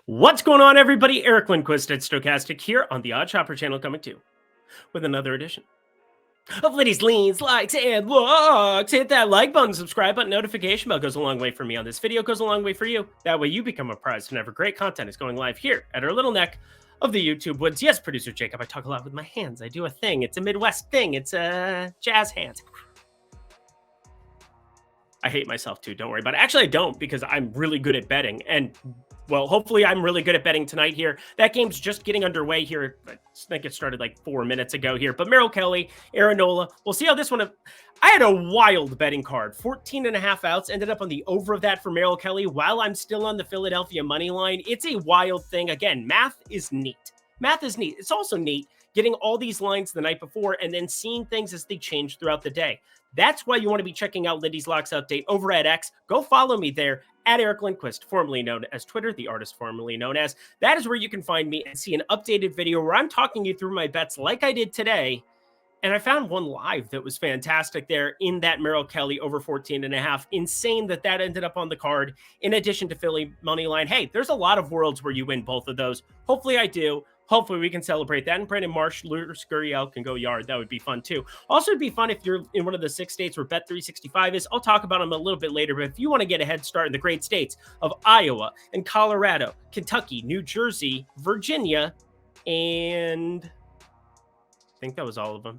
What's going on, everybody? Eric Lindquist at Stochastic here on the Odd Shopper channel, coming to you with another edition of Liddy's Leans, Likes, and Looks. Hit that like button, subscribe button, notification bell goes a long way for me on this video, goes a long way for you. That way you become apprised whenever great content is going live here at our little neck of the YouTube woods. Yes, producer Jacob, I talk a lot with my hands. I do a thing. It's a Midwest thing. It's a jazz hands. I hate myself too, don't worry. But actually, I don't, because I'm really good at betting. And, well, hopefully I'm really good at betting tonight here. That game's just getting underway here. I think it started like 4 minutes ago here. But Merrill Kelly, Aaron Nola, we'll see how this one... I had a wild betting card. 14.5 outs. Ended up on the over of that for Merrill Kelly while I'm still on the Philadelphia money line. It's a wild thing. Again, math is neat. Math is neat. It's also neat getting all these lines the night before and then seeing things as they change throughout the day. That's why you want to be checking out Lindy's Locks Update over at X. Go follow me there at Eric Lindquist, formerly known as Twitter, the artist formerly known as. That is where you can find me and see an updated video where I'm talking you through my bets like I did today. And I found one live that was fantastic there in that Merrill Kelly over 14.5. Insane that ended up on the card in addition to Philly money line. Hey, there's a lot of worlds where you win both of those. Hopefully I do. Hopefully we can celebrate that. And Brandon Marsh, Lure Scurriel can go yard. That would be fun too. Also, it'd be fun if you're in one of the 6 states where Bet365 is. I'll talk about them a little bit later. But if you want to get a head start in the great states of Iowa and Colorado, Kentucky, New Jersey, Virginia, and I think that was all of them.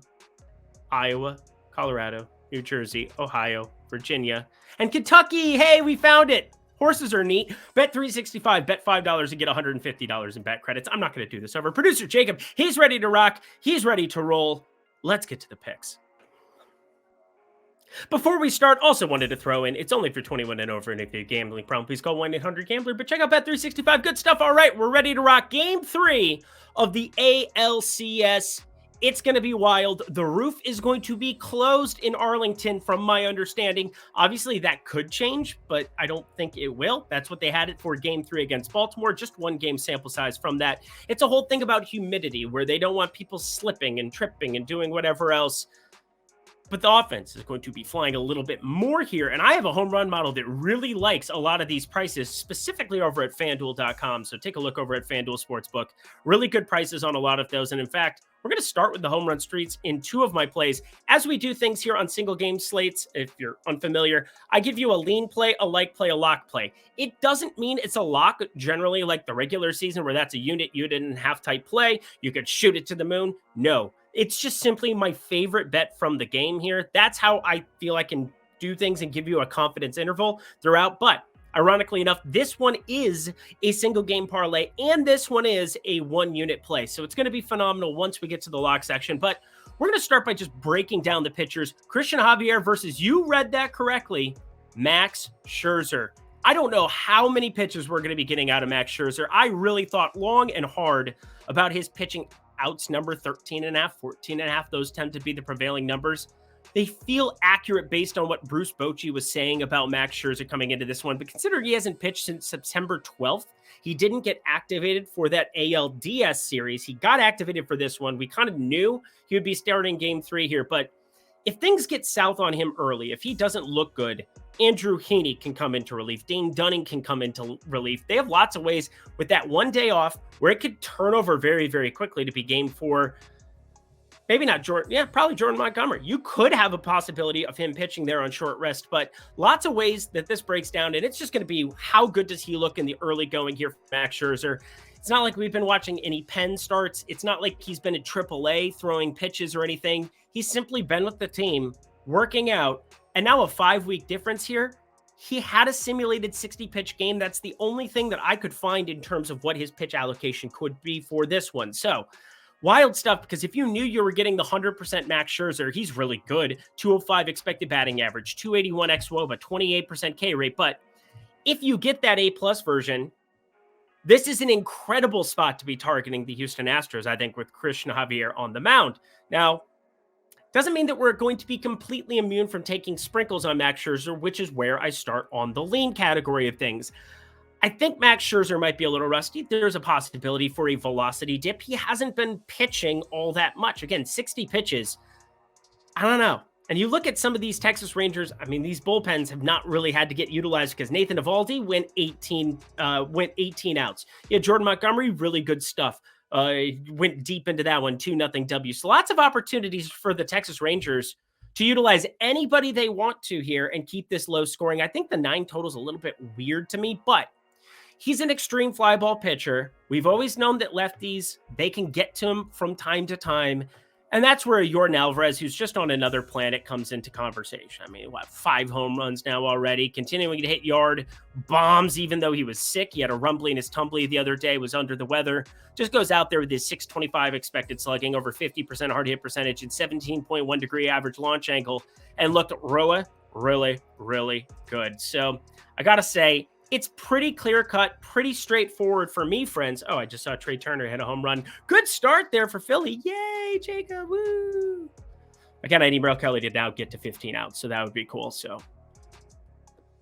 Iowa, Colorado, New Jersey, Ohio, Virginia, and Kentucky. Hey, we found it. Horses are neat. Bet365, bet $5 and get $150 in bet credits. I'm not going to do this over. Producer Jacob, he's ready to rock. He's ready to roll. Let's get to the picks. Before we start, also wanted to throw in, it's only for 21 and over, and if you're gambling problem, please call 1-800-GAMBLER, but check out Bet365. Good stuff. All right, we're ready to rock. Game 3 of the ALCS. It's going to be wild. The roof is going to be closed in Arlington, from my understanding. Obviously, that could change, but I don't think it will. That's what they had it for Game 3 against Baltimore. Just 1 game sample size from that. It's a whole thing about humidity, where they don't want people slipping and tripping and doing whatever else. But the offense is going to be flying a little bit more here. And I have a home run model that really likes a lot of these prices, specifically over at FanDuel.com. So take a look over at FanDuel Sportsbook. Really good prices on a lot of those. And in fact, we're going to start with the home run streaks in 2 of my plays. As we do things here on single game slates, if you're unfamiliar, I give you a lean play, a like play, a lock play. It doesn't mean it's a lock generally like the regular season where that's a unit and half type play. You could shoot it to the moon. No. It's just simply my favorite bet from the game here. That's how I feel I can do things and give you a confidence interval throughout. But ironically enough, this one is a single game parlay and this one is a 1 unit play. So it's going to be phenomenal once we get to the lock section. But we're going to start by just breaking down the pitchers. Christian Javier versus, you read that correctly, Max Scherzer. I don't know how many pitches we're going to be getting out of Max Scherzer. I really thought long and hard about his pitching outs number 13.5, 14.5. Those tend to be the prevailing numbers. They feel accurate based on what Bruce Bochy was saying about Max Scherzer coming into this one. But consider he hasn't pitched since September 12th. He didn't get activated for that ALDS series. He got activated for this one. We kind of knew he would be starting Game 3 here. But if things get south on him early, if he doesn't look good, Andrew Heaney can come into relief. Dane Dunning can come into relief. They have lots of ways with that 1 day off where it could turn over very, very quickly to be Game 4. Maybe not Jordan. Yeah, probably Jordan Montgomery. You could have a possibility of him pitching there on short rest, but lots of ways that this breaks down. And it's just going to be how good does he look in the early going here for Max Scherzer. It's not like we've been watching any pen starts. It's not like he's been at AAA throwing pitches or anything. He's simply been with the team, working out. And now a 5-week difference here. He had a simulated 60-pitch game. That's the only thing that I could find in terms of what his pitch allocation could be for this one. So wild stuff, because if you knew you were getting the 100% Max Scherzer, he's really good. 205 expected batting average, 281 xWOBA, 28% K rate. But if you get that A+ version, this is an incredible spot to be targeting the Houston Astros, I think, with Christian Javier on the mound. Now, doesn't mean that we're going to be completely immune from taking sprinkles on Max Scherzer, which is where I start on the lean category of things. I think Max Scherzer might be a little rusty. There's a possibility for a velocity dip. He hasn't been pitching all that much. Again, 60 pitches. I don't know. And you look at some of these Texas Rangers, I mean, these bullpens have not really had to get utilized because Nathan Eovaldi went 18 outs. Yeah, Jordan Montgomery, really good stuff. Went deep into that one, 2-0 W. So lots of opportunities for the Texas Rangers to utilize anybody they want to here and keep this low scoring. I think the 9 total is a little bit weird to me, but he's an extreme fly ball pitcher. We've always known that lefties, they can get to him from time to time. And that's where Yordan Alvarez, who's just on another planet, comes into conversation. I mean, 5 home runs now already, continuing to hit yard bombs, even though he was sick. He had a rumbly in his tumbly the other day, was under the weather. Just goes out there with his 625 expected slugging, over 50% hard hit percentage, and 17.1 degree average launch angle, and looked really, really, really good. So I got to say, it's pretty clear-cut, pretty straightforward for me, friends. Oh, I just saw Trey Turner hit a home run. Good start there for Philly. Yay, Jacob. Woo. Again, I need Merrill Kelly to now get to 15 outs, so that would be cool. So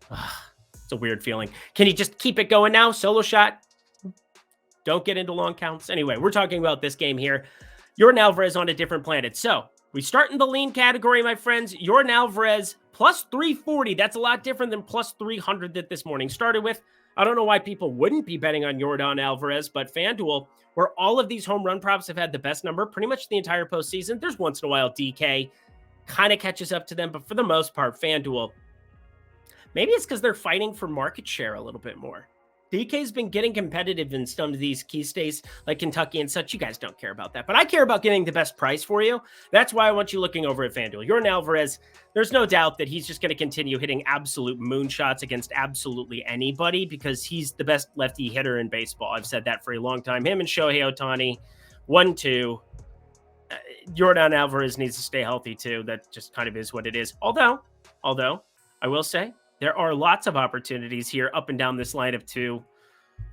it's a weird feeling. Can he just keep it going now? Solo shot. Don't get into long counts. Anyway, we're talking about this game here. Yordan Alvarez on a different planet. So we start in the lean category, my friends. Yordan Alvarez plus 340. That's a lot different than plus 300 that this morning started with. I don't know why people wouldn't be betting on Yordan Alvarez, but FanDuel, where all of these home run props have had the best number pretty much the entire postseason. There's once in a while DK kind of catches up to them, but for the most part, FanDuel, maybe it's because they're fighting for market share a little bit more. DK's been getting competitive in some of these key states like Kentucky and such. You guys don't care about that, but I care about getting the best price for you. That's why I want you looking over at FanDuel. Yordan Alvarez, there's no doubt that he's just going to continue hitting absolute moonshots against absolutely anybody because he's the best lefty hitter in baseball. I've said that for a long time. Him and Shohei Ohtani, 1-2. Yordan Alvarez needs to stay healthy too. That just kind of is what it is. Although I will say, there are lots of opportunities here up and down this lineup to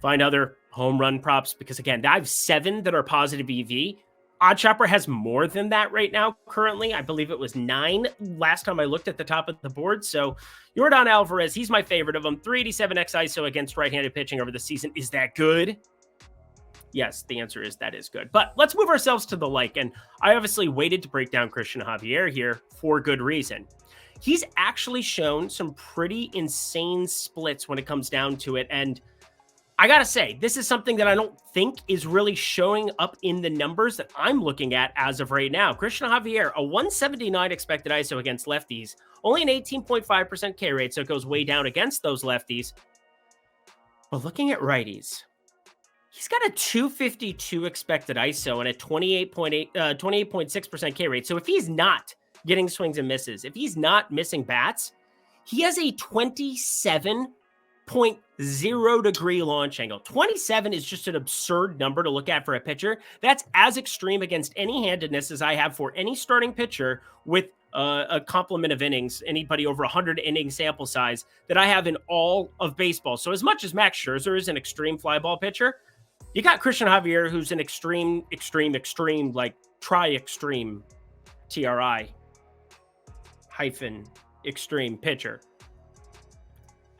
find other home run props because, again, I have 7 that are positive EV. OddsShopper has more than that right now currently. I believe it was 9 last time I looked at the top of the board. So Yordan Alvarez, he's my favorite of them. 387 X ISO against right-handed pitching over the season. Is that good? Yes, the answer is that is good. But let's move ourselves to the like. And I obviously waited to break down Christian Javier here for good reason. He's actually shown some pretty insane splits when it comes down to it. And I got to say, this is something that I don't think is really showing up in the numbers that I'm looking at as of right now. Christian Javier, a 179 expected ISO against lefties, only an 18.5% K rate, so it goes way down against those lefties. But looking at righties, he's got a 252 expected ISO and a 28.6% K rate. So if he's not getting swings and misses, if he's not missing bats, he has a 27.0 degree launch angle. 27 is just an absurd number to look at for a pitcher. That's as extreme against any handedness as I have for any starting pitcher with a complement of innings, anybody over 100 inning sample size that I have in all of baseball. So as much as Max Scherzer is an extreme fly ball pitcher, you got Christian Javier, who's an extreme, like tri-extreme, TRI-extreme pitcher.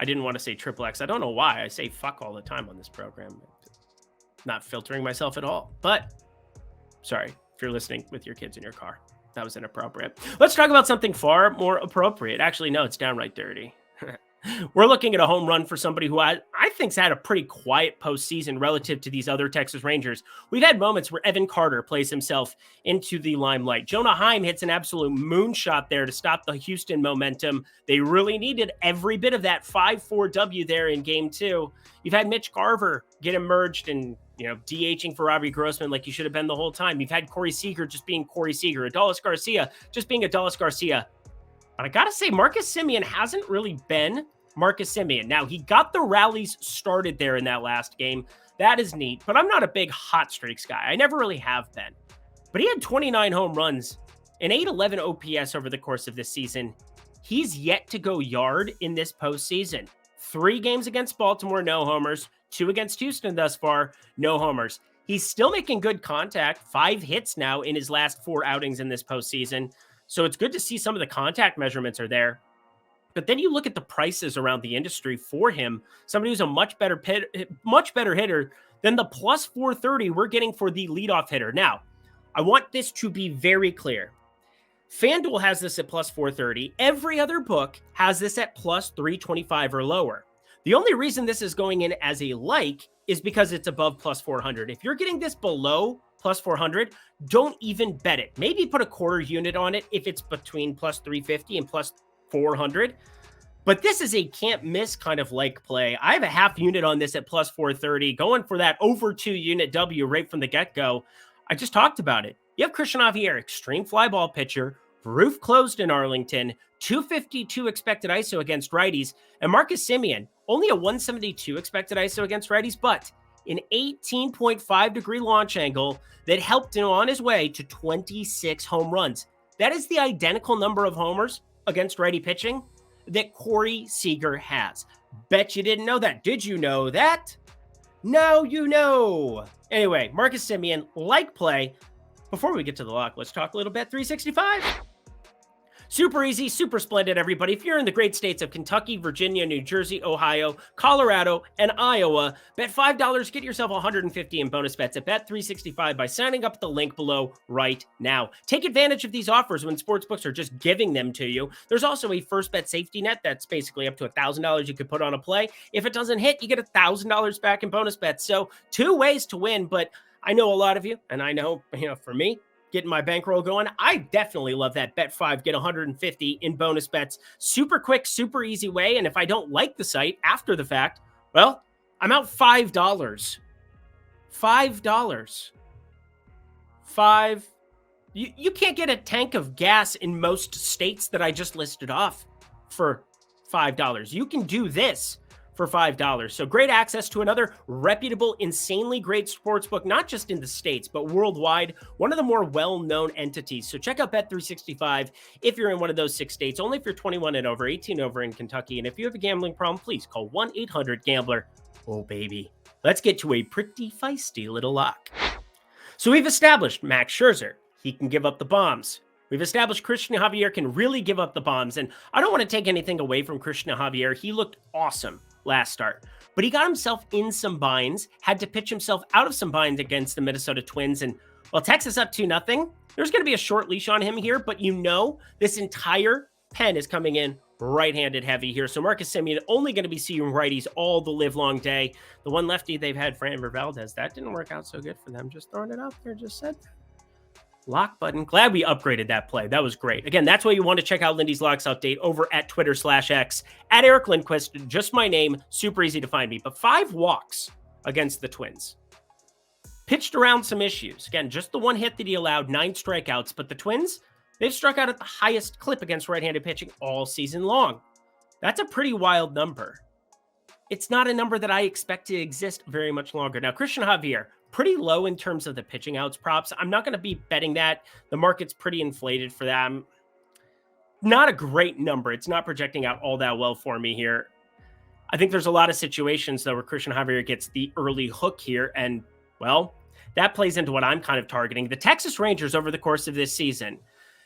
I didn't want to say triple X. I don't know why. I say fuck all the time on this program. Not filtering myself at all. But, sorry, if you're listening with your kids in your car. That was inappropriate. Let's talk about something far more appropriate. Actually, no, it's downright dirty. We're looking at a home run for somebody who I think's had a pretty quiet postseason relative to these other Texas Rangers. We've had moments where Evan Carter plays himself into the limelight. Jonah Heim hits an absolute moonshot there to stop the Houston momentum. They really needed every bit of that 5-4 W there in Game 2. You've had Mitch Garver get emerged and DHing for Robbie Grossman like he should have been the whole time. You've had Corey Seager just being Corey Seager, Adolis Garcia just being Adolis Garcia. But I got to say, Marcus Semien hasn't really been Marcus Semien. Now, he got the rallies started there in that last game. That is neat, but I'm not a big hot streaks guy. I never really have been. But he had 29 home runs and 811 OPS over the course of this season. He's yet to go yard in this postseason. 3 games against Baltimore, no homers. 2 against Houston thus far, no homers. He's still making good contact. 5 hits now in his last 4 outings in this postseason. So it's good to see some of the contact measurements are there. But then you look at the prices around the industry for him, somebody who's a much better hitter than the plus 430 we're getting for the leadoff hitter. Now, I want this to be very clear. FanDuel has this at plus 430. Every other book has this at plus 325 or lower. The only reason this is going in as a like is because it's above plus 400. If you're getting this below plus 400, don't even bet it. Maybe put a quarter unit on it if it's between plus 350 and plus 400. But this is a can't miss kind of like play. I have a half unit on this at plus 430, going for that over 2 unit W right from the get-go. I just talked about it. You have Christian Javier, extreme fly ball pitcher, roof closed in Arlington, 252 expected ISO against righties, and Marcus Semien, only a 172 expected ISO against righties, but an 18.5 degree launch angle that helped him on his way to 26 home runs. That is the identical number of homers against righty pitching that Corey Seager has. Bet you didn't know that. Did you know that? Now you know. Anyway, Marcus Semien, like play. Before we get to the lock, let's talk a little bet 365. Super easy, super splendid, everybody. If you're in the great states of Kentucky, Virginia, New Jersey, Ohio, Colorado, and Iowa, bet $5, get yourself 150 in bonus bets at Bet365 by signing up at the link below right now. Take advantage of these offers when sportsbooks are just giving them to you. There's also a first bet safety net that's basically up to $1,000 you could put on a play. If it doesn't hit, you get $1,000 back in bonus bets. So 2 ways to win, but I know a lot of you, and I know, for me, getting my bankroll going, I definitely love that bet 5, get 150 in bonus bets. Super quick, super easy way. And if I don't like the site after the fact, well, I'm out $5. $5. You can't get a tank of gas in most states that I just listed off for $5. You can do this for $5. So great access to another reputable, insanely great sportsbook, not just in the States, but worldwide, one of the more well-known entities. So check out Bet365 if you're in one of those 6 states, only if you're 21 and over, 18 over in Kentucky. And if you have a gambling problem, please call 1-800-GAMBLER. Oh, baby. Let's get to a pretty feisty little lock. So we've established Max Scherzer. He can give up the bombs. We've established Christian Javier can really give up the bombs. And I don't want to take anything away from Christian Javier. He looked awesome last start, but he got himself in some binds, had to pitch himself out of some binds against the Minnesota Twins. And while Texas up 2-0, there's going to be a short leash on him here, but this entire pen is coming in right-handed heavy here. So Marcus Semien only going to be seeing righties all the live long day. The one lefty they've had, Framber Valdez, that didn't work out so good for them. Just throwing it out there, just said that. Lock button. Glad we upgraded that play. That was great. Again, that's why you want to check out Lindy's Locks update over at Twitter/X at Eric Lindquist. Just my name. Super easy to find me. But 5 walks against the Twins. Pitched around some issues. Again, just the one hit that he allowed, 9 strikeouts. But the Twins, they've struck out at the highest clip against right-handed pitching all season long. That's a pretty wild number. It's not a number that I expect to exist very much longer. Now, Christian Javier, pretty low in terms of the pitching outs props. I'm not going to be betting that. The market's pretty inflated for that. Not a great number. It's not projecting out all that well for me here. I think there's a lot of situations, though, where Christian Javier gets the early hook here. And, well, that plays into what I'm kind of targeting. The Texas Rangers over the course of this season,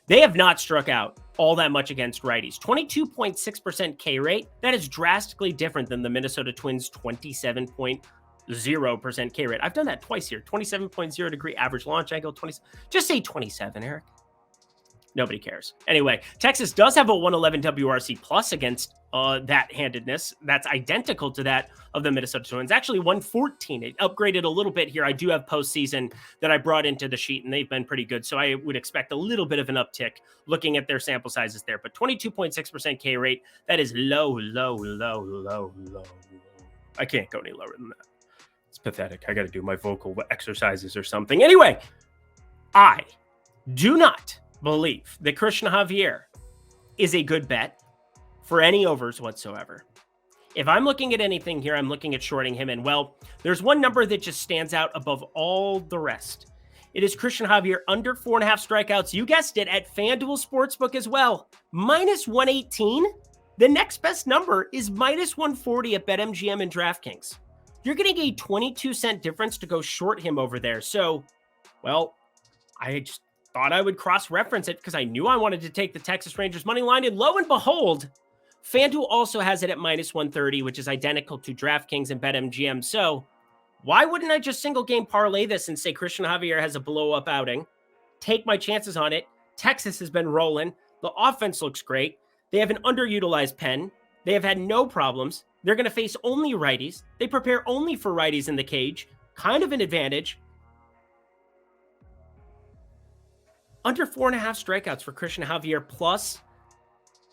they have not struck out all that much against righties. 22.6% K rate. That is drastically different than the Minnesota Twins' 27.0% K rate. I've done that twice here. 27.0 degree average launch angle. Just say 27, Eric. Nobody cares. Anyway, Texas does have a 111 WRC plus against that handedness. That's identical to that of the Minnesota Twins. Actually, 114. It upgraded a little bit here. I do have postseason that I brought into the sheet, and they've been pretty good. So I would expect a little bit of an uptick looking at their sample sizes there. But 22.6% K rate, that is low. I can't go any lower than that. It's pathetic. I got to do my vocal exercises or something. Anyway, I do not believe that Christian Javier is a good bet for any overs whatsoever. If I'm looking at anything here, I'm looking at shorting him. And well, there's one number that just stands out above all the rest. It is Christian Javier under 4.5 strikeouts. You guessed it, at FanDuel Sportsbook as well. Minus 118. The next best number is minus 140 at BetMGM and DraftKings. You're getting a 22-cent difference to go short him over there. So, well, I just thought I would cross-reference it because I knew I wanted to take the Texas Rangers money line, and lo and behold, FanDuel also has it at minus 130, which is identical to DraftKings and BetMGM. So why wouldn't I just single game parlay this and say Christian Javier has a blow-up outing, take my chances on it, Texas has been rolling. The offense looks great. They have an underutilized pen. They have had no problems. They're going to face only righties. They prepare only for righties in the cage. Kind of an advantage. Under 4.5 strikeouts for Christian Javier plus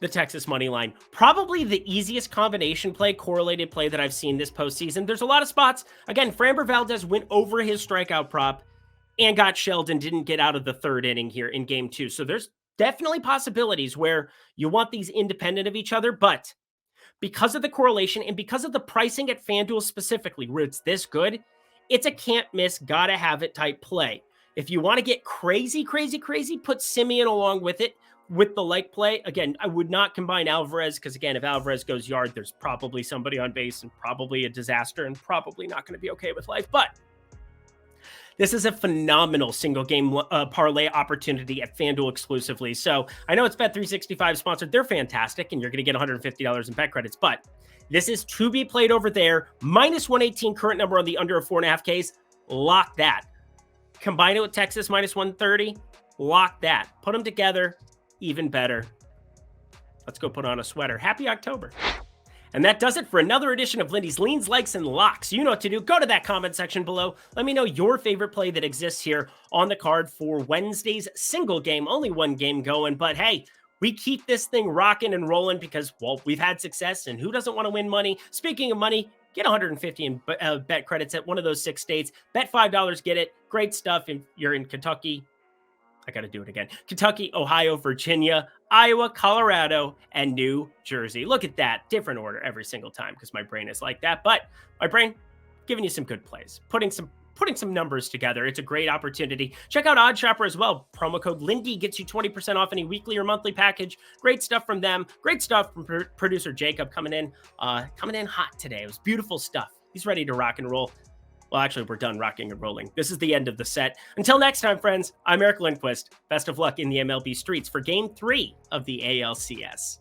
the Texas money line. Probably the easiest combination play, correlated play that I've seen this postseason. There's a lot of spots. Again, Framber Valdez went over his strikeout prop and got shelled and didn't get out of the third inning here in game 2. So there's definitely possibilities where you want these independent of each other, but because of the correlation and because of the pricing at FanDuel specifically, where it's this good, it's a can't miss, gotta have it type play. If you want to get crazy, put Simeon along with it with the like play. Again, I would not combine Alvarez because, again, if Alvarez goes yard, there's probably somebody on base and probably a disaster and probably not going to be okay with life. But this is a phenomenal single game parlay opportunity at FanDuel exclusively. So I know it's Bet365 sponsored. They're fantastic, and you're going to get $150 in bet credits. But this is to be played over there. Minus 118 current number on the under of 4.5 Ks. Lock that. Combine it with Texas minus 130. Lock that. Put them together. Even better. Let's go put on a sweater. Happy October. And that does it for another edition of Lindy's Leans, Likes, and Locks. You know what to do. Go to that comment section below. Let me know your favorite play that exists here on the card for Wednesday's single game. Only one game going, but hey, we keep this thing rocking and rolling because, well, we've had success, and who doesn't want to win money? Speaking of money, get 150 in bet credits at one of those 6 states. Bet $5, get it. Great stuff if you're in Kentucky. I got to do it again. Kentucky, Ohio, Virginia, Iowa, Colorado, and New Jersey. Look at that. Different order every single time because my brain is like that. But my brain giving you some good plays, putting some numbers together. It's a great opportunity. Check out Odd Shopper as well. Promo code Lindy gets you 20% off any weekly or monthly package. Great stuff from them. Great stuff from producer Jacob coming in hot today. It was beautiful stuff. He's ready to rock and roll. Well, actually, we're done rocking and rolling. This is the end of the set. Until next time, friends, I'm Eric Lindquist. Best of luck in the MLB streets for Game 3 of the ALCS.